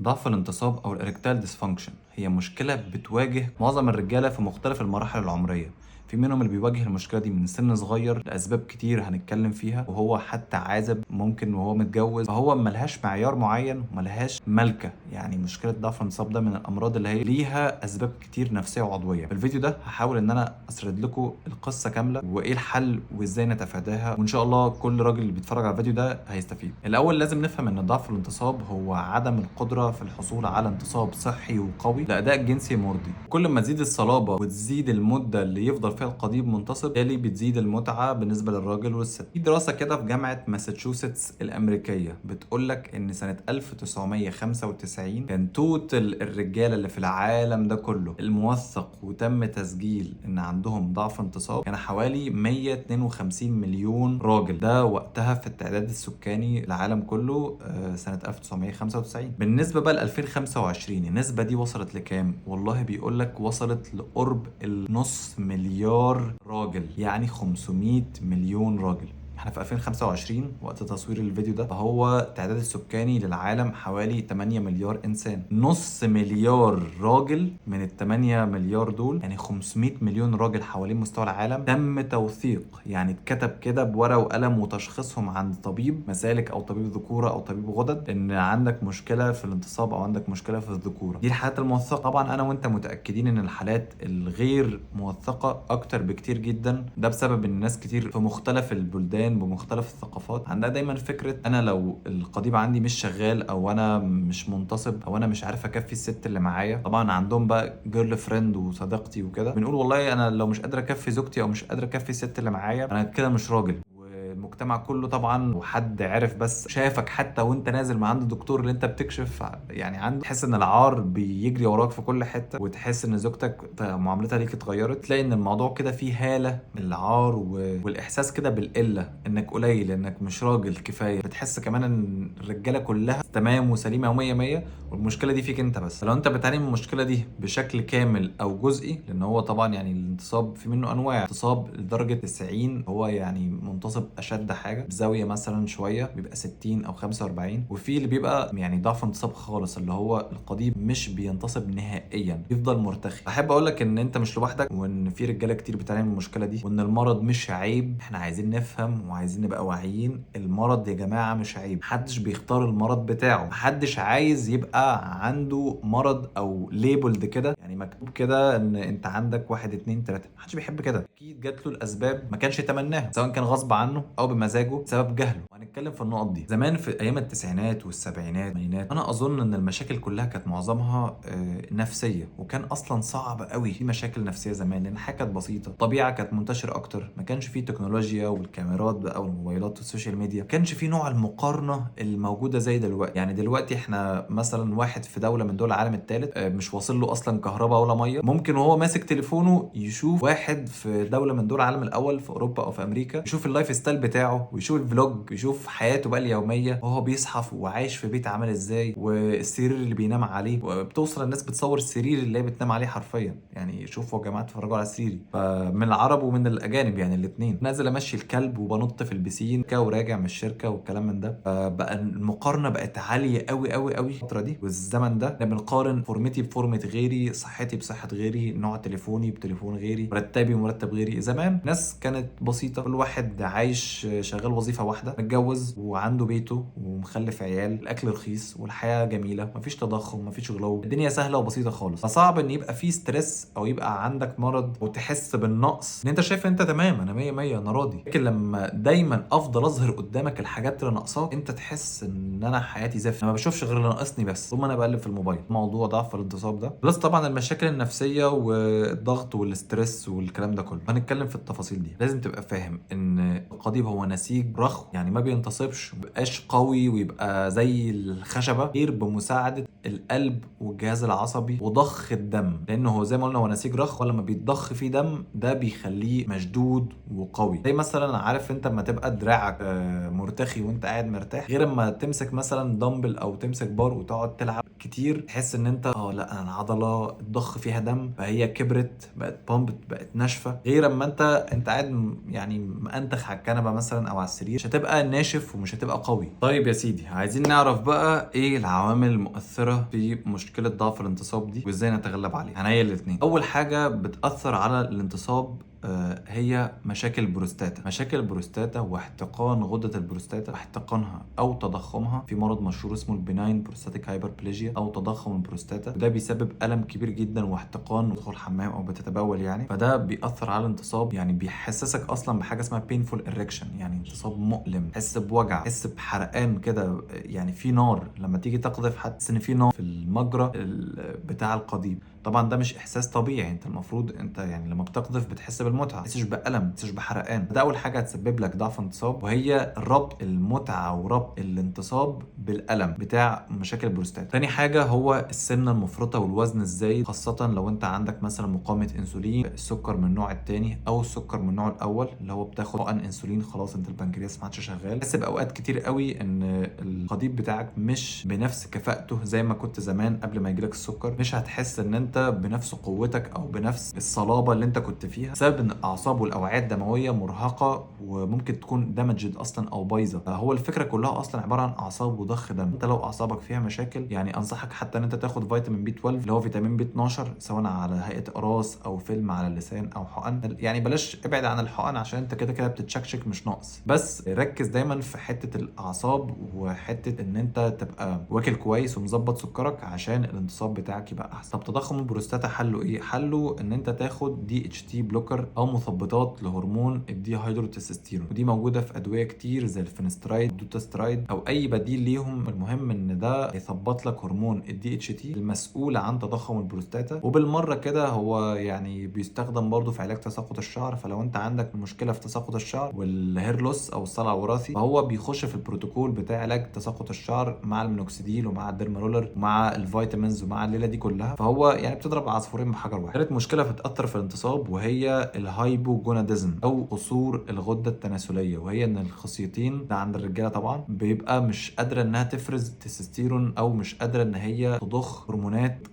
ضعف الانتصاب أو الإريكتايل ديسفانكشن هي مشكلة بتواجه معظم الرجالة في مختلف المراحل العمرية. في منهم اللي بيواجه المشكلة دي من سن صغير لأسباب كتير هنتكلم فيها، وهو حتى عازب ممكن وهو متجوز، فهو ملهاش معيار معين وملهاش ملكة. يعني مشكلة ضعف الانتصاب ده من الأمراض اللي هي ليها أسباب كتير نفسية وعضوية. في الفيديو ده هحاول إن أنا أسرد لكم القصة كاملة وإيه الحل وإزاي نتفاداها، وإن شاء الله كل راجل اللي بيتفرج على الفيديو ده هيستفيد. الأول لازم نفهم إن ضعف الانتصاب هو عدم القدرة في الحصول على انتصاب صحي وقوي لأداء جنسي مرضي. كل ما تزيد الصلابة وتزيد المدة اللي يفضل فيها القضيب منتصب، بالتالي بتزيد المتعة بالنسبة للراجل والست. في دراسة كده في جامعة ماساتشوستس الأمريكية بتقولك إن سنة 1995 كان توتال الرجالة اللي في العالم ده كله الموثق وتم تسجيل إن عندهم ضعف انتصاب كان حوالي 152 مليون راجل. ده وقتها في التعداد السكاني العالم كله سنة 1995. بالنسبة بقى ل 2025 النسبة دي وصلت لكام؟ والله بيقولك وصلت لقرب النص مليار راجل، يعني 500 مليون راجل. احنا في 2025 وقت تصوير الفيديو ده، فهو التعداد السكاني للعالم حوالي 8 مليار انسان. نص مليار راجل من ال 8 مليار دول، يعني 500 مليون راجل حوالين مستوى العالم تم توثيق، يعني اتكتب كده بورقه وقلم وتشخيصهم عند طبيب مسالك او طبيب ذكوره او طبيب غدد ان عندك مشكله في الانتصاب او عندك مشكله في الذكوره. دي الحالات الموثقه. طبعا انا وانت متاكدين ان الحالات الغير موثقه اكتر بكتير جدا. ده بسبب ان ناس كتير في مختلف البلدان بمختلف الثقافات عندها دايما فكره انا لو القضيب عندي مش شغال او انا مش منتصب او انا مش عارف اكفي الست اللي معايا. طبعا عندهم بقى جيرل فريند وصديقتي وكده، بنقول والله انا لو مش قادر اكفي زوجتي او مش قادر اكفي الست اللي معايا انا كده مش راجل. المجتمع كله طبعا وحد عارف بس شافك حتى وانت نازل مع عند الدكتور اللي انت بتكشف يعني عنده، تحس ان العار بيجري وراك في كل حته، وتحس ان زوجتك معاملتها ليك اتغيرت. تلاقي ان الموضوع كده فيه هاله من العار والاحساس كده بالقله، انك قليل، انك مش راجل كفايه. بتحس كمان ان الرجاله كلها تمام وسليمه ومية مية، والمشكله دي فيك انت بس. لو انت بتعاني من المشكله دي بشكل كامل او جزئي، لان هو طبعا يعني الانتصاب في منه انواع. انتصاب لدرجه 90 هو يعني منتصب اشد حاجه بزاويه مثلا شويه بيبقى 60 او 45، وفي اللي بيبقى يعني ضعف انتصاب خالص اللي هو القضيب مش بينتصب نهائيا، بيفضل مرتخي. احب اقول لك ان انت مش لوحدك، وان في رجاله كتير بتعاني من المشكله دي، وان المرض مش عيب. احنا عايزين نفهم وعايزين نبقى واعيين. المرض يا جماعه مش عيب، محدش بيختار المرض بتاعه، محدش عايز يبقى عنده مرض او ليبلد كده، يعني مكتوب كده ان انت عندك واحد اتنين تلاته. محدش بيحب كده. اكيد جات له الاسباب ما كانش يتمناها، سواء كان غصب عنه او بمزاجه بسبب جهله، وهنتكلم في النقط دي. زمان في ايام التسعينات والسبعينات والثمانينات انا اظن ان المشاكل كلها كانت معظمها نفسيه، وكان اصلا صعب قوي في مشاكل نفسيه زمان لان الحياه كانت بسيطه، الطبيعه كانت منتشره اكتر، ما كانش فيه تكنولوجيا والكاميرات بقى والموبايلات والسوشيال ميديا، ما كانش فيه نوع المقارنه الموجوده زي دلوقتي. يعني دلوقتي احنا مثلا واحد في دوله من دول العالم الثالث مش واصل له اصلا كهرباء ولا ميه، ممكن وهو ماسك تليفونه يشوف واحد في دوله من دول العالم الاول في اوروبا او في امريكا، يشوف اللايف ستايل بتاعه ويشوف الفلوج، يشوف حياته بقى اليوميه وهو بيصحى وعايش في بيت عامل ازاي، والسرير اللي بينام عليه. وبتوصل الناس بتصور السرير اللي هي بتنام عليه حرفيا. يعني شوفوا يا جماعه اتفرجوا على سريري. فمن العرب ومن الاجانب يعني الاثنين، نازل امشي الكلب وبنط في البسين وراجع من الشركه والكلام من ده. فبقى المقارنه بقت عاليه قوي قوي قوي الفتره دي والزمن ده. احنا بنقارن فورمتي بفورمه غيري، صحتي بصحه غيري، نوع تليفوني بتليفون غيري، مرتبي ومرتب غيري. زمان ناس كانت بسيطه، كل واحد عايش شغال وظيفه واحده، متجوز وعنده بيته ومخلف عيال، الاكل رخيص والحياه جميله، مفيش تضخم مفيش غلو، الدنيا سهله وبسيطه خالص. فصعب ان يبقى في ستريس او يبقى عندك مرض وتحس بالنقص، ان انت شايف انت تمام، انا 100 100 انا راضي. لكن لما دايما افضل اظهر قدامك الحاجات اللي ناقصاك انت تحس ان انا حياتي زفت، انا ما بشوفش غير اللي ناقصني بس طول ما انا بقلب في الموبايل. موضوع ضعف الانتصاب ده بلس طبعا المشاكل النفسيه والضغط والستريس والكلام ده كله، هنتكلم في التفاصيل دي. لازم تبقى فاهم ان القضيب هو نسيج رخو، يعني ما بينتصبش، ما بيبقاش قوي ويبقى زي الخشبه غير بمساعده القلب والجهاز العصبي وضخ الدم، لانه هو زي ما قلنا هو نسيج رخو، ولما بيتضخ فيه دم ده بيخليه مشدود وقوي. زي مثلا عارف انت لما تبقى دراعك مرتخي وانت قاعد مرتاح، غير اما تمسك مثلا دمبل او تمسك بار وتقعد تلعب كتير، تحس ان انت لا انا العضله اتضخ فيها دم فهي كبرت بقت بامبت بقت ناشفه، غير اما انت قاعد يعني مأنتخ على الكنبه مثلا مثلا او على السرير مش هتبقى ناشف ومش هتبقى قوي. طيب يا سيدي، عايزين نعرف بقى ايه العوامل المؤثره في مشكله ضعف الانتصاب دي وازاي نتغلب عليها. هنعيل الاثنين. اول حاجه بتاثر على الانتصاب هي مشاكل البروستاتا. مشاكل البروستاتا واحتقان غدة البروستاتا، واحتقانها او تضخمها، في مرض مشهور اسمه البناين بروستاتيك هايبربليجيا او تضخم البروستاتا، وده بيسبب الم كبير جدا واحتقان وتدخل الحمام او بتتبول يعني. فده بيأثر على الانتصاب، يعني بيحسسك اصلا بحاجه اسمها painful erection، يعني انتصاب مؤلم، تحس بوجع، تحس بحرقان كده، يعني في نار لما تيجي تقذف، حتى ان في نار في المجرى بتاع القضيب. طبعا ده مش احساس طبيعي، انت المفروض انت يعني لما بتقذف بتحس بالمتعه، ما تحسش بالم، ما تحسش بحرقان. ده اول حاجه هتسبب لك ضعف انتصاب، وهي ربط المتعه وربط الانتصاب بالالم بتاع مشاكل البروستات. تاني حاجه هو السمنه المفرطه والوزن الزايد، خاصه لو انت عندك مثلا مقاومه انسولين، السكر من النوع الثاني او السكر من النوع الاول، اللي هو بتاخد حقن انسولين خلاص انت البنكرياس ما عادش شغال. تحس باوقات كتير قوي ان القضيب بتاعك مش بنفس كفاءته زي ما كنت زمان قبل ما يجيلك السكر، مش هتحس ان انت بنفس قوتك او بنفس الصلابه اللي انت كنت فيها، بسبب ان الاعصاب والاوعيه الدمويه مرهقه وممكن تكون دامجد اصلا او بايظه. هو الفكره كلها اصلا عباره عن اعصاب وضخ دم. انت لو اعصابك فيها مشاكل، يعني انصحك حتى ان انت تاخد فيتامين بي 12 اللي هو فيتامين بي 12، سواء على هيئه قراص او فيلم على اللسان او حقن. يعني بلاش ابعد عن الحقن عشان انت كده كده بتتشكشك مش ناقص، بس ركز دايما في حته الاعصاب وحته ان انت تبقى واكل كويس ومظبط سكرك عشان الانتصاب بتاعك يبقى احسن. طب تضخم البروستاتا حله ايه؟ حله ان انت تاخد دي اتش تي بلوكر او مثبطات لهرمون الدي هيدروتستيرون، ودي موجوده في ادويه كتير زي الفينسترايد، دوتاسترايد او اي بديل ليهم. المهم ان ده يثبط لك هرمون الدي اتش تي المسؤول عن تضخم البروستاتا، وبالمره كده هو يعني بيستخدم برضه في علاج تساقط الشعر. فلو انت عندك مشكله في تساقط الشعر والهير لوس او الصلع الوراثي، فهو بيخش في البروتوكول بتاع علاج تساقط الشعر مع المينوكسيديل ومع الديرمارولر ومع الفيتامينز ومع الليله دي كلها. فهو يعني بتضرب عصفورين بحجر واحد. ثالث مشكله بتاثر في الانتصاب وهي الهايبوجوناديزم او قصور الغده التناسليه، وهي ان الخصيتين ده عند الرجاله طبعا بيبقى مش قادره انها تفرز تستوستيرون، او مش قادره ان هي تضخ هرمونات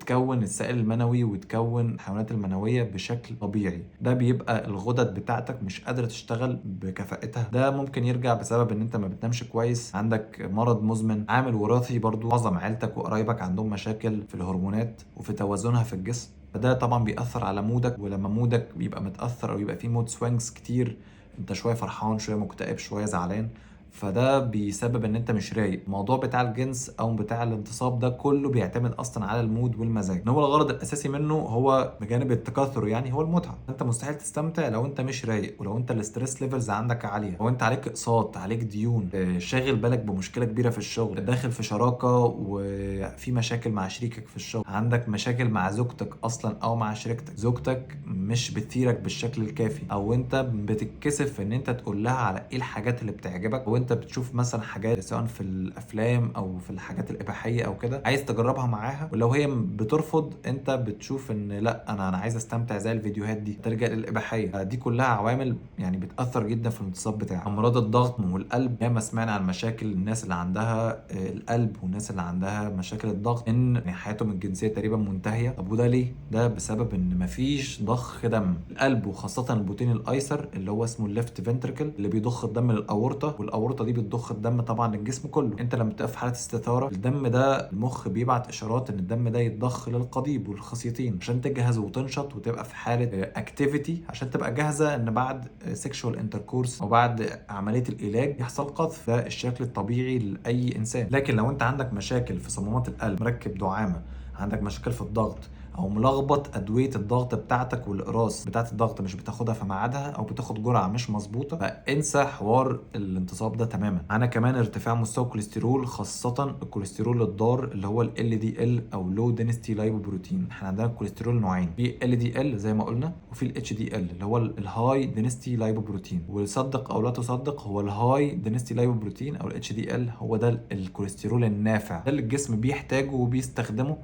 تكون السائل المنوي وتكون الحيوانات المنويه بشكل طبيعي. ده بيبقى الغدد بتاعتك مش قادره تشتغل بكفاءتها. ده ممكن يرجع بسبب ان انت ما بتنامش كويس، عندك مرض مزمن، عامل وراثي برضو، معظم عيلتك وقرايبك عندهم مشاكل في الهرمونات وفي توازنها في الجسم. فده طبعا بيأثر على مودك، ولما مودك بيبقى متأثر او يبقى فيه مود سوينجز كتير، انت شويه فرحان شويه مكتئب شويه زعلان، فده بيسبب ان انت مش رايق. الموضوع بتاع الجنس او بتاع الانتصاب ده كله بيعتمد اصلا على المود والمزاج، ان هو الغرض الاساسي منه هو بجانب التكاثر يعني هو المتعه. انت مستحيل تستمتع لو انت مش رايق، ولو انت الاستريس ليفلز عندك عاليه، لو انت عليك اقساط، عليك ديون، شاغل بالك بمشكله كبيره في الشغل، داخل في شراكه وفي مشاكل مع شريكك في الشغل، عندك مشاكل مع زوجتك اصلا او مع شريكتك، زوجتك مش بتثيرك بالشكل الكافي، او انت بتتكسف ان انت تقول لها على ايه الحاجات اللي بتعجبك، وانت بتشوف مثلا حاجات سواء في الافلام او في الحاجات الاباحيه او كده عايز تجربها معاها، ولو هي بترفض انت بتشوف ان لا انا عايز استمتع زي الفيديوهات دي، ترجع للاباحيه. دي كلها عوامل يعني بتاثر جدا في الانتصاب بتاعك. امراض الضغط والقلب، ياما سمعنا عن مشاكل الناس اللي عندها القلب والناس اللي عندها مشاكل الضغط ان يعني حياتهم الجنسيه تقريبا منتهيه. طب وده ليه؟ ده بسبب ان مفيش ضخ دم. القلب وخاصه البطين الايسر اللي هو اسمه الليفت فنتركل اللي بيضخ الدم للاورطه، والاورطه دي بتضخ الدم طبعا للجسم كله. انت لما تبقى في حاله استثاره، الدم ده المخ بيبعت اشارات ان الدم ده يتضخ للقضيب والخصيتين عشان تجهز وتنشط وتبقى في حاله اكتيفيتي، عشان تبقى جاهزه ان بعد سيكشوال انتركورس او بعد عمليه العلاج يحصل قذف. ده الشكل الطبيعي لاي انسان. لكن لو انت عندك مشاكل في صمامات القلب، مركب دعامه، عندك مشاكل في الضغط، او ملخبط ادويه الضغط بتاعتك والاقراص بتاعت الضغط مش بتاخدها في ميعادها، او بتاخد جرعه مش مظبوطه، فانسى حوار الانتصاب ده تماما. معانا كمان ارتفاع مستوى الكوليسترول، خاصه الكوليسترول الضار اللي هو ال دي ال او لو دينستي لايبوبروتين. احنا عندنا الكوليسترول نوعين، في ال دي ال زي ما قلنا، وفي الاتش دي ال اللي هو الهاي دينستي لايبوبروتين. وصدق او لا تصدق، هو الهاي دينستي لايبوبروتين او الاتش دي ال هو ده الكوليسترول النافع، ده اللي الجسم بيحتاجه وبيستخدمه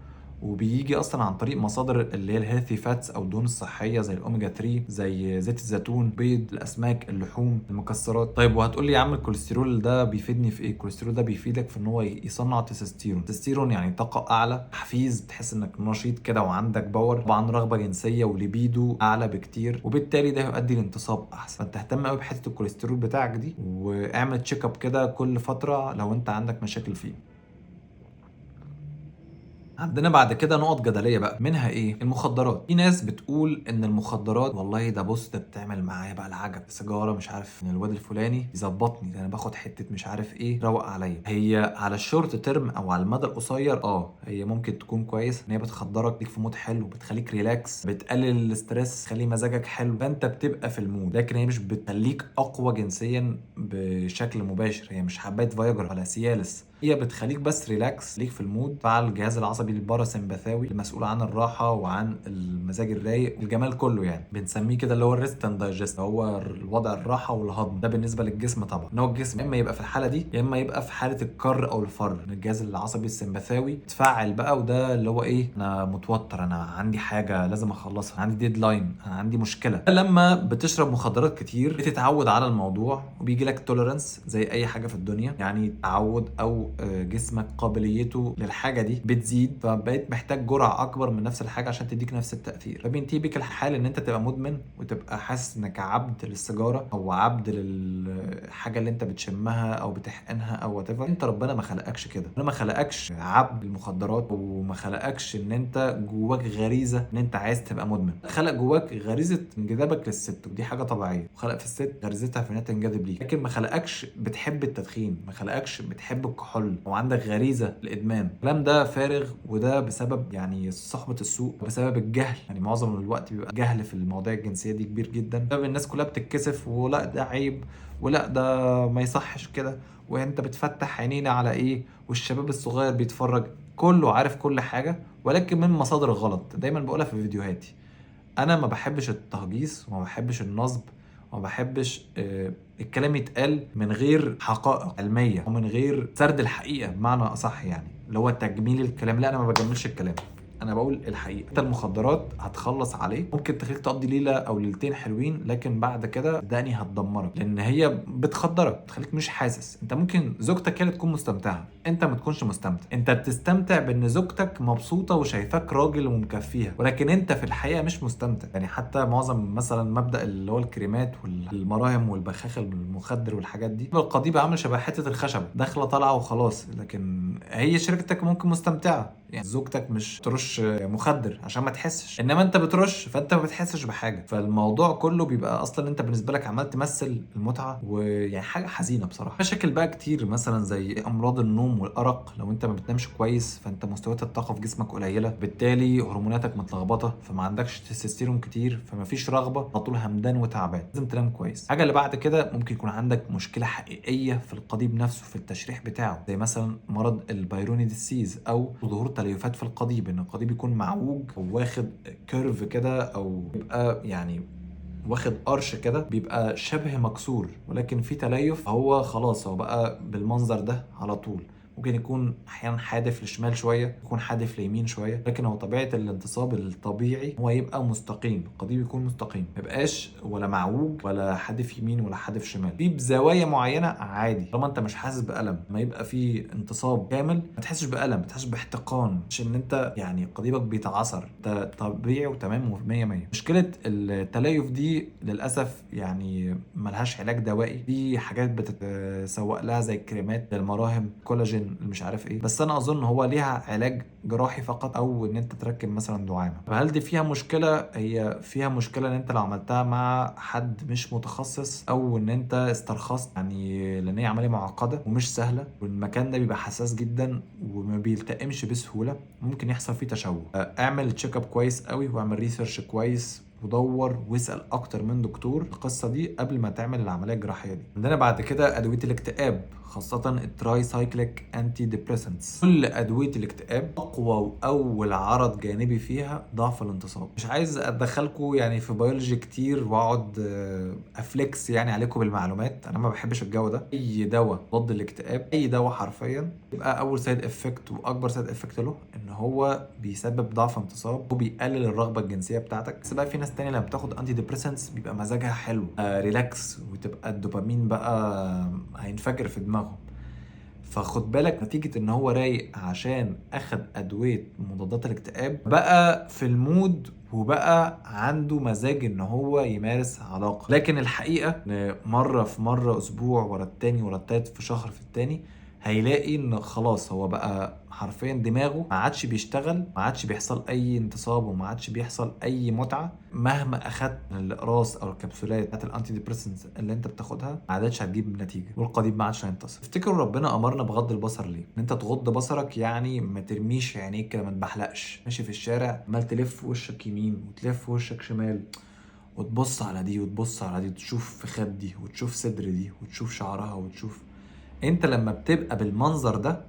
وبيجي اصلا عن طريق مصادر اللي هي الهيلثي فاتس او الدهون الصحيه زي الاوميجا 3، زي زيت الزيتون، بيض، الاسماك، اللحوم، المكسرات. طيب وهتقول لي يا عم الكوليسترول ده بيفيدني في ايه؟ الكوليسترول ده بيفيدك في ان هو يصنع تستوستيرون. التستوستيرون يعني طاقه اعلى، تحفيز، تحس انك نشيط كده وعندك باور، طبعا رغبه جنسيه وليبيدو اعلى بكتير، وبالتالي ده يؤدي لانتصاب احسن. فانت اهتم قوي بحته الكوليسترول بتاعك دي، واعمل تشيك اب كده كل فتره لو انت عندك مشاكل فيه. عندنا بعد كده نقط جدليه بقى، منها ايه؟ المخدرات. في ناس بتقول ان المخدرات والله ده بص ده بتعمل معايا بقى العجب، سيجاره مش عارف من الواد الفلاني يظبطني، ده انا باخد حته مش عارف ايه روق عليا. هي على الشورت تيرم او على المدى القصير هي ممكن تكون كويس، ان هي بتخدرك، ليك في مود حلو، بتخليك ريلاكس، بتقلل الاسترس، تخلي مزاجك حلو، فانت بتبقى في المود، لكن هي مش بتخليك اقوى جنسيا بشكل مباشر. هي مش حبايه فايجر ولا سيالس، هي بتخليك بس ريلاكس، ليك في المود، فعل الجهاز العصبي الباراسمباثاوي المسؤول عن الراحه وعن المزاج الرايق والجمال كله، يعني بنسميه كده اللي هو الريست اند دايجست، هو الوضع الراحه والهضم ده بالنسبه للجسم. طبعا ان هو الجسم يا اما يبقى في الحاله دي يا اما يبقى في حاله الكر او الفر، الجهاز العصبي السمباثاوي تفعل بقى، وده اللي هو ايه، انا متوتر، انا عندي حاجه لازم اخلصها، عندي ديدلاين، انا عندي مشكله. لما بتشرب مخدرات كتير بتتعود على الموضوع وبيجي لك توليرانس زي اي حاجه في الدنيا، يعني تعود او جسمك قابليته للحاجه دي بتزيد، فبقيت محتاج جرعه اكبر من نفس الحاجه عشان تديك نفس التاثير، فبينتهي بيك الحال ان انت تبقى مدمن وتبقى حاسس انك عبد للسيجاره او عبد للحاجه اللي انت بتشمها او بتحقنها او وات ايفر. انت ربنا ما خلقكش كده، ربنا ما خلقكش عبد المخدرات، وما خلقكش ان انت جواك غريزه ان انت عايز تبقى مدمن. خلق جواك غريزه انجذابك للست، ودي حاجه طبيعيه، وخلق في الست غريزتها في انها تنجذب ليك، لكن ما خلقكش بتحب التدخين، ما خلقكش بتحب الكحول وعندك غريزه الادمان. الكلام ده فارغ، وده بسبب يعني صحبه السوء، بسبب الجهل، يعني معظم الوقت بيبقى جهل في المواضيع الجنسيه دي كبير جدا، بسبب الناس كلها بتتكسف، ولا ده عيب، ولا ده ما يصحش كده، وانت بتفتح عينينا على ايه، والشباب الصغير بيتفرج، كله عارف كل حاجه ولكن من مصادر غلط. دايما بقولها في فيديوهاتي، انا ما بحبش التهجيص وما بحبش النصب وما بحبش الكلام يتقال من غير حقائق علميه ومن غير سرد الحقيقه بمعنى اصح، يعني اللي هو تجميل الكلام. لا انا ما بجملش الكلام، انا بقول الحقيقه. انت المخدرات هتخلص عليك، ممكن تخليك تقضي ليله او ليلتين حلوين، لكن بعد كده صدقني هتدمرك، لان هي بتخدرك، بتخليك مش حاسس. انت ممكن زوجتك هي اللي تكون مستمتعه، انت ما تكونش مستمتع، انت بتستمتع بان زوجتك مبسوطه وشايفاك راجل ومكفيها، ولكن انت في الحقيقه مش مستمتع. يعني حتى معظم مثلا مبدا اللي هو الكريمات والمراهم والبخاخ المخدر والحاجات دي، القضيب عامل شبه حته الخشب داخله طالعه وخلاص، لكن هي شركتك ممكن مستمتعه، يعني زوجتك مش ترش مخدر عشان ما تحسش، انما انت بترش فانت ما بتحسش بحاجه. فالموضوع كله بيبقى اصلا انت بالنسبه لك عمال تمثل المتعه، ويعني حاجه حزينه بصراحه. مشاكل بقى كتير مثلا زي امراض النوم والارق، لو انت ما بتنامش كويس فانت مستويات الطاقه في جسمك قليله، بالتالي هرموناتك متلخبطه، فما عندكش تستوستيرون كتير، فما فيش رغبه، على طول همدان وتعبان، لازم تنام كويس. الحاجه اللي بعد كده ممكن يكون عندك مشكله حقيقيه في القضيب نفسه، في التشريح بتاعه، زي مثلا مرض البايروني ديسيز او ظهور تليفات في القضيب، ان القضيب يكون معوج او واخد كيرف كده، او يبقى يعني واخد قرش كده، بيبقى شبه مكسور ولكن في تليف، هو خلاص هو بقى بالمنظر ده على طول. ممكن يكون احيانا حادف لشمال شويه، يكون حادف ليمين شويه، لكن هو طبيعه الانتصاب الطبيعي هو يبقى مستقيم، القضيب يكون مستقيم، ما يبقاش ولا معوج ولا حادف يمين ولا حادف شمال، في بزوايا معينه عادي، طالما انت مش حاسس بالم. ما يبقى في انتصاب كامل ما تحسش بالم، ما تحسش باحتقان، مش ان انت يعني قضيبك بيتعصر، ده طبيعي وتمام و100 100. مشكله التليف دي للاسف يعني ملهاش علاج دوائي، في حاجات بتتسوق لها زي الكريمات، زي المراهم، كولاجين، مش عارف ايه، بس انا اظن هو ليها علاج جراحي فقط، او ان انت تركب مثلا دعامه. فهل دي فيها مشكله؟ هي فيها مشكله ان انت لو عملتها مع حد مش متخصص، او ان انت استرخصت، يعني لان هي عمليه معقده ومش سهله، والمكان ده بيبقى حساس جدا وما بيلتئمش بسهوله، ممكن يحصل فيه تشوه. اعمل تشيك اب كويس قوي، واعمل ريسيرش كويس ودور واسال اكتر من دكتور القصه دي قبل ما تعمل العمليه الجراحيه دي. عندنا بعد كده ادويه الاكتئاب، خاصة التراي سايكليك انتي ديبريسنتس. كل ادوية الاكتئاب اقوى واول عرض جانبي فيها ضعف الانتصاب. مش عايز ادخلكم يعني في بيولوجي كتير واقعد افليكس يعني عليكم بالمعلومات، انا ما بحبش الجو ده. اي دواء ضد الاكتئاب، اي دواء حرفيا، يبقى اول سايد افكت واكبر سايد افكت له ان هو بيسبب ضعف انتصاب وبيقلل الرغبة الجنسية بتاعتك. بس بقى في ناس تانية لما بتاخد انتي ديبريسنتس بيبقى مزاجها حلو، ريلاكس، وتبقى الدوبامين بقى هينفجر في دماغهم. فخد بالك نتيجة ان هو رايق عشان اخد ادوية مضادات الاكتئاب بقى في المود وبقى عنده مزاج ان هو يمارس علاقة. لكن الحقيقة ان مرة في مرة، اسبوع ورا التاني ورا التالت، في شهر في التاني، هيلاقي ان خلاص هو بقى حرفيا دماغه ما عادش بيشتغل، ما عادش بيحصل اي انتصاب وما عادش بيحصل اي متعة. مهما اخدت من الاقراص او الكبسولات بتاعت الانتي ديبريسنتس اللي انت بتاخدها ما عادتش هتجيب نتيجة، والقضيب ما عادش هينتصر. تفتكروا ربنا امرنا بغض البصر ليه؟ ان انت تغض بصرك، يعني ما ترميش عينيك كده، ما تبحلقش ماشي في الشارع عمال تلف وشك يمين وتلف وشك شمال وتبص على دي وتبص على دي، وتشوف في خد دي وتشوف صدر دي وتشوف شعرها وتشوف. انت لما بتبقى بالمنظر ده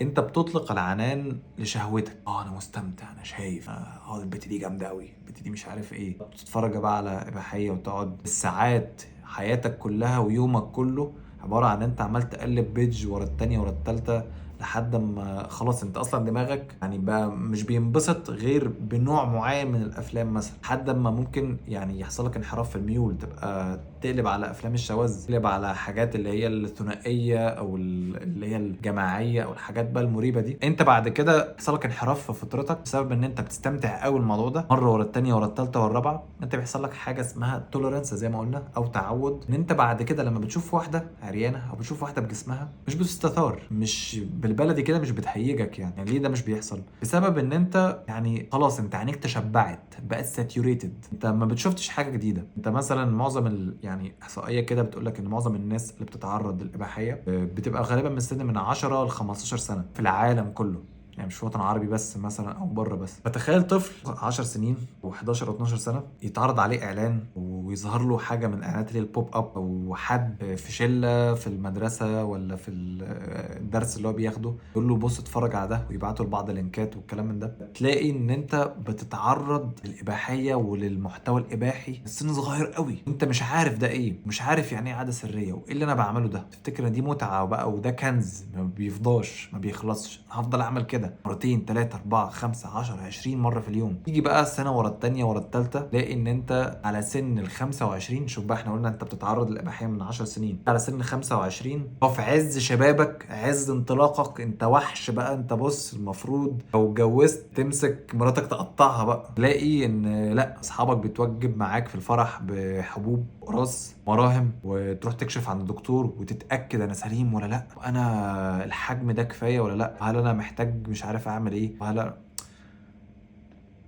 انت بتطلق العنان لشهوتك. انا مستمتع، انا شايف البت دي جامده قوي، البت دي مش عارف ايه. بتتفرج بقى على اباحيه وتقعد بالساعات، حياتك كلها ويومك كله عباره عن انت عمال تقلب بيج ورا التانية ورا التالتة لحد ما خلاص انت اصلا دماغك يعني بقى مش بينبسط غير بنوع معين من الافلام مثلا، لحد ما ممكن يعني يحصل لك انحراف في الميول، تبقى تقلب على افلام الشواذ، تقلب على حاجات اللي هي الثنائيه او اللي هي الجماعيه او الحاجات بقى المريبه دي. انت بعد كده يحصل لك انحراف في فطرتك بسبب ان انت بتستمتع قوي الموضوع ده مره ورا الثانيه ورا الثالثه ورا الرابعه. انت بيحصل لك حاجه اسمها توليرانس زي ما قلنا او تعود، ان انت بعد كده لما بتشوف واحده عريانه او بتشوف واحده بجسمها مش بتستثار، مش بالبلدي كده مش بتهيجك. يعني ليه ده مش بيحصل؟ بسبب ان انت يعني خلاص انت عينيك تشبعت، بقت ساتيوريتد، انت ما بتشوفتش حاجه جديده. انت مثلا معظم يعني احصائيه كده بتقول لك ان معظم الناس اللي بتتعرض للاباحيه بتبقى غالبا من سن من 10 ل 15 سنه في العالم كله، يعني مش في الوطن العربي بس مثلا او بره بس. فتخيل طفل 10 سنين و11 او 12 سنه يتعرض عليه اعلان ويظهر له حاجه من اعلانات اللي البوب اب، او حد في شله في المدرسه ولا في الدرس اللي هو بياخده يقول له بص اتفرج على ده، ويبعتوا لبعض لينكات والكلام من ده. تلاقي ان انت بتتعرض للاباحيه وللمحتوى الاباحي السن صغير قوي، انت مش عارف ده ايه، مش عارف يعني ايه عاده سريه وايه اللي انا بعمله ده. تفتكر ان دي متعه بقى وده كنز ما بيفضاش ما بيخلصش، هفضل اعمل كده مرتين 3 4 5 10 20 مره في اليوم. تيجي بقى السنه ورا الثانيه ورا الثالثه تلاقي ان انت على سن ال 25، شوف بقى احنا قلنا انت بتتعرض للاباحيه من 10 سنين، على سن 25 هو في عز شبابك عز انطلاقك، انت وحش بقى، انت بص المفروض لو اتجوزت تمسك مراتك تقطعها بقى. تلاقي ان لا اصحابك بتوجب معاك في الفرح بحبوب راس مراهم، وتروح تكشف عند الدكتور وتتاكد انا سليم ولا لا، انا الحجم ده كفايه ولا لا، هل انا محتاج مش عارف اعمل ايه،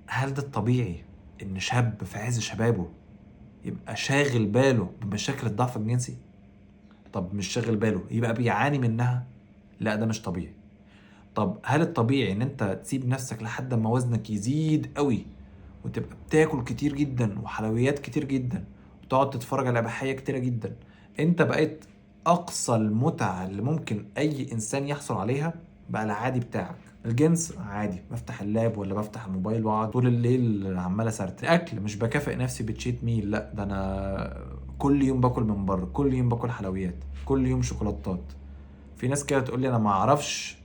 هل ده الطبيعي ان شاب في عز شبابه يبقى شاغل باله بمشاكل الضعف الجنسي؟ طب مش شاغل باله يبقى بيعاني منها؟ لا ده مش طبيعي. طب هل الطبيعي ان انت تسيب نفسك لحد ما وزنك يزيد قوي وتبقى بتاكل كتير جدا وحلويات كتير جدا وتقعد تتفرج على اباحيه كتيره جدا، انت بقيت اقصى المتعه اللي ممكن اي انسان يحصل عليها بقى العادي بتاعك؟ الجنس عادي، بفتح اللاب ولا بفتح الموبايل واقعد طول الليل عمال اسرت. الاكل مش بكافئ نفسي بتشيت ميل، لا ده انا كل يوم باكل من بره، كل يوم باكل حلويات، كل يوم شوكولاتات. في ناس كده تقول لي انا ما اعرفش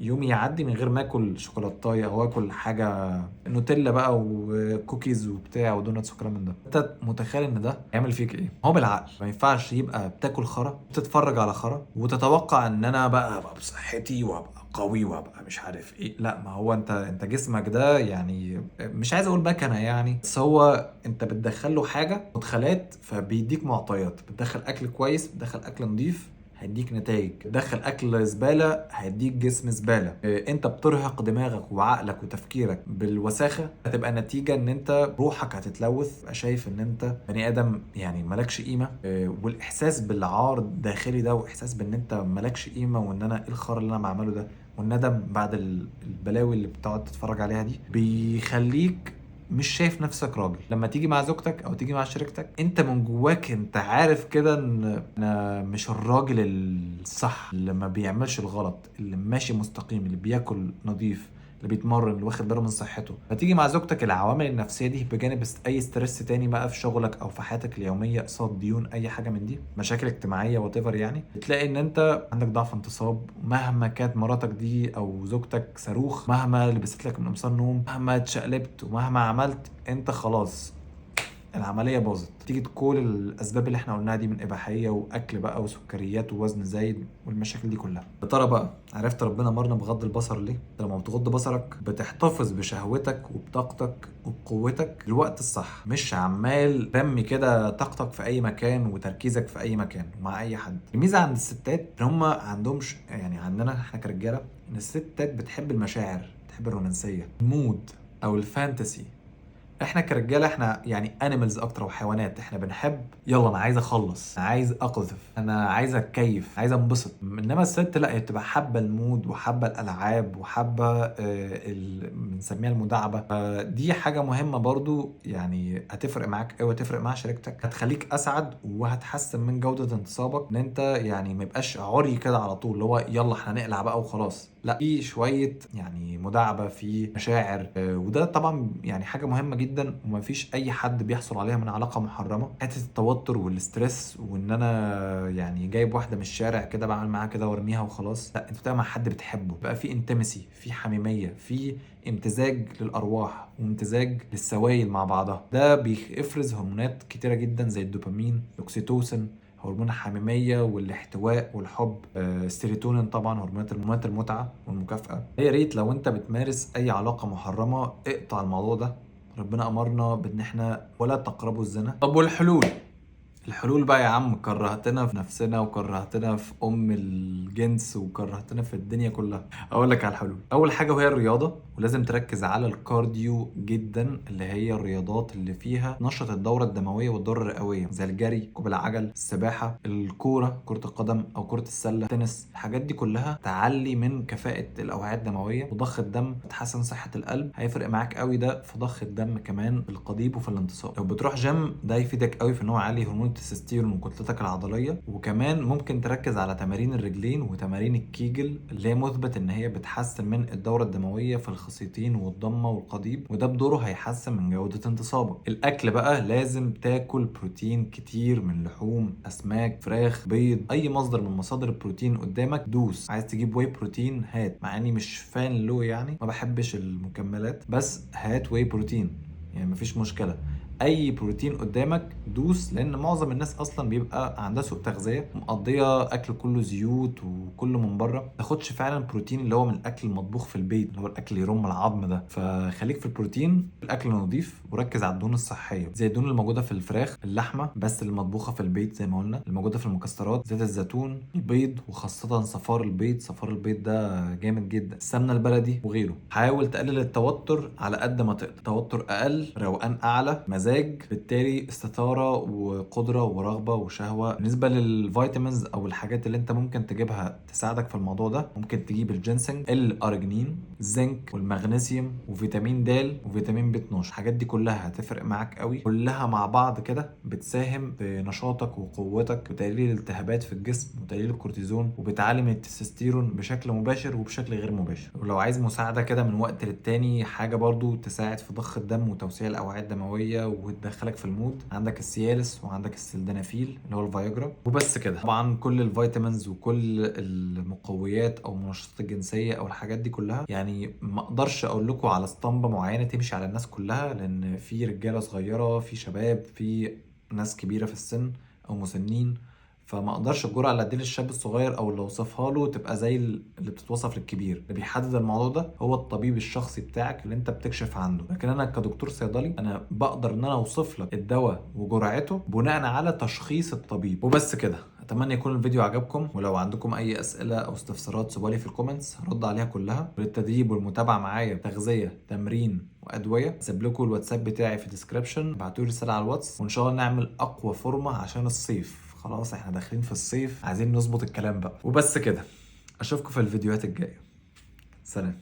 يومي يعدي من غير ما اكل شوكولاتايه او اكل حاجه نوتيلا بقى وكوكيز وبتاع ودوناتس وكلام من ده. انت متخيل ان ده يعمل فيك ايه؟ هو بالعقل ما ينفعش يبقى بتاكل خرا وتتفرج على خرا وتتوقع ان انا بقى ابقى بصحتي وابقى قوي وابقى مش عارف ايه. لا ما هو انت جسمك ده يعني مش عايز اقول مكنه يعني، بس هو انت بتدخل له حاجه مدخلات فبيديك معطيات. بتدخل اكل كويس، بتدخل اكل نظيف هيديك نتائج، دخل اكل زباله هيديك جسم زباله. انت بترهق دماغك وعقلك وتفكيرك بالوساخه، هتبقى نتيجه ان انت روحك هتتلوث، تبقى شايف ان انت بني ادم يعني مالكش قيمه. والاحساس بالعار الداخلي ده واحساس بان انت مالكش قيمه وان انا ايه الخرا اللي انا بعمله ده، والندم بعد البلاوي اللي بتقعد تتفرج عليها دي بيخليك مش شايف نفسك راجل. لما تيجي مع زوجتك او تيجي مع شريكتك، انت من جواك انت عارف كده ان انا مش الراجل الصح اللي ما بيعملش الغلط، اللي ماشي مستقيم، اللي بياكل نظيف، اللي بيتمرن، اللي واخد باله من صحته. فتيجي مع زوجتك، العوامل النفسيه دي بجانب اي ستريس تاني بقى في شغلك او في حياتك اليوميه، اقساط، ديون، اي حاجه من دي، مشاكل اجتماعيه وات ايفر، يعني بتلاقي ان انت عندك ضعف انتصاب. مهما كانت مراتك دي او زوجتك صاروخ، مهما لبست لك من قمصان نوم، مهما اتشقلبت ومهما عملت، انت خلاص العمليه باظت. تيجي كل الاسباب اللي احنا قلناها دي من اباحيه واكل بقى وسكريات ووزن زايد والمشاكل دي كلها. يا ترى بقى عرفت ربنا امرنا بغض البصر ليه؟ لما بتغض بصرك بتحتفظ بشهوتك وبطاقتك وبقوتك الوقت الصح، مش عمال رمي كده طاقتك في اي مكان وتركيزك في اي مكان ومع اي حد. الميزه عند الستات ان هم عندهمش، يعني عندنا احنا كرجاله، ان الستات بتحب المشاعر، بتحب الرومانسيه، المود او الفانتسي. احنا كرجاله احنا يعني انيمالز اكتر وحيوانات، احنا بنحب يلا انا عايز اخلص، انا عايز اقذف، انا عايز اتكيف، عايز انبسط. انما الست لا، هي بتبقى حابه المود وحابه الالعاب وحابه بنسميها المداعبه. فدي حاجه مهمه برضو، يعني هتفرق معاك قوي، هتفرق مع شريكتك، هتخليك اسعد وهتحسن من جوده انتصابك. ان انت يعني ما يبقاش عري كده على طول، اللي هو يلا احنا هنقلع بقى وخلاص. لا، في شويه يعني مداعبه، في مشاعر، وده طبعا يعني حاجه مهمه جدا ومفيش اي حد بيحصل عليها من علاقه محرمه. حته التوتر والاسترس، وان انا يعني جايب واحده من الشارع كده بعمل معاها كده وارميها وخلاص، لا، انت بتبقى مع حد بتحبه، بقى في انتمسي، في حميميه، في امتزاج للارواح وامتزاج للسوائل مع بعضها. ده بيفرز هرمونات كتيره جدا زي الدوبامين، الاكسيتوسين، هرمون الحميميه والاحتواء والحب، السيروتونين طبعا، هرمونات المتعه والمكافاه. يا ريت لو انت بتمارس اي علاقه محرمه اقطع الموضوع ده. ربنا امرنا بان احنا ولا تقربوا الزنا. طب والحلول؟ الحلول بقى يا عم، كرهتنا في نفسنا وكرهتنا في الجنس وكرهتنا في الدنيا كلها. اقول لك على الحلول. اول حاجه وهي الرياضه، ولازم تركز على الكارديو جدا، اللي هي الرياضات اللي فيها نشط الدوره الدمويه والدوره الرئويه، زي الجري، ركوب العجل، السباحه، الكوره، كره القدم او كره السله، التنس. الحاجات دي كلها تعلي من كفاءه الاوعيه الدمويه وضخ الدم، تحسن صحه القلب. هيفرق معاك قوي ده في ضخ الدم كمان، في القضيب وفي الانتصاب. لو بتروح جيم ده يفيدك قوي في ان هو يعلي هرمون التستوستيرون وكتلتك العضليه. وكمان ممكن تركز على تمارين الرجلين وتمارين الكيجل، اللي هي مثبت ان هي بتحسن من الدوره الدمويه في الخصيتين والضمه والقضيب، وده بدوره هيحسن من جوده انتصابك. الاكل بقى لازم تاكل بروتين كتير من لحوم، اسماك، فراخ، بيض، اي مصدر من مصادر البروتين قدامك دوس. عايز تجيب واي بروتين هات، مع اني مش فان له، يعني ما بحبش المكملات، بس هات واي بروتين، يعني مفيش مشكله. اي بروتين قدامك دوس، لان معظم الناس اصلا بيبقى عندها سوء تغذيه، مقضيه اكل كله زيوت وكله من بره، ما تاخدش فعلا بروتين اللي هو من الاكل المطبوخ في البيت، اللي هو الاكل اللي يرم العظم ده. فخليك في البروتين، الاكل النظيف، وركز على الدهون الصحيه، زي الدهون الموجوده في الفراخ، اللحمه بس اللي مطبوخه في البيت زي ما قلنا، الموجوده في المكسرات، زيت الزيتون، البيض، وخاصه صفار البيض. صفار البيض ده جامد جدا، السمنه البلدي وغيره. حاول تقلل التوتر على قد ما تقدر، توتر اقل، روقان اعلى، مزاج، بالتالي استثاره وقدره ورغبه وشهوه. بالنسبه للفيتامينز او الحاجات اللي انت ممكن تجيبها تساعدك في الموضوع ده، ممكن تجيب الجينسنج، الارجنين، الزنك والمغنيسيوم وفيتامين د وفيتامين بي 12. الحاجات دي كلها هتفرق معاك قوي، كلها مع بعض كده بتساهم في نشاطك وقوتك وتقليل الالتهابات في الجسم وتقليل الكورتيزون، وبتعلي من التستوستيرون بشكل مباشر وبشكل غير مباشر. ولو عايز مساعده كده من وقت للتاني، حاجه برضو تساعد في ضخ الدم وتوسيع الاوعيه الدمويه وتدخلك في المود، عندك السيالس وعندك السلدنافيل اللي هو الفياجرا. وبس كده. طبعا كل الفيتامينز وكل المقويات او المنشطات الجنسيه او الحاجات دي كلها، يعني ما اقدرش اقول لكم على اسطمبه معينه تمشي على الناس كلها، لان في رجاله صغيره، في شباب، في ناس كبيره في السن او مسنين. فما اقدرش الجرعه اللي اديها للشاب الصغير او اللي اوصفها له تبقى زي اللي بتتوصف للكبير. اللي بيحدد الموضوع ده هو الطبيب الشخصي بتاعك اللي انت بتكشف عنده. لكن انا كدكتور صيدلي انا بقدر ان انا اوصف لك الدواء وجرعته بناء على تشخيص الطبيب. وبس كده. اتمنى يكون الفيديو عجبكم، ولو عندكم اي اسئله او استفسارات سيبوها لي في الكومنتس، هرد عليها كلها. وللتدريب والمتابعه معايا تغذيه، تمرين، وادويه، هسيب لكم الواتساب بتاعي في الديسكربشن، ابعتوا لي رساله على الواتس، وان شاء الله نعمل اقوى فورمه عشان الصيف. خلاص احنا داخلين في الصيف، عايزين نظبط الكلام بقى. وبس كده. اشوفكم في الفيديوهات الجايه. سلام.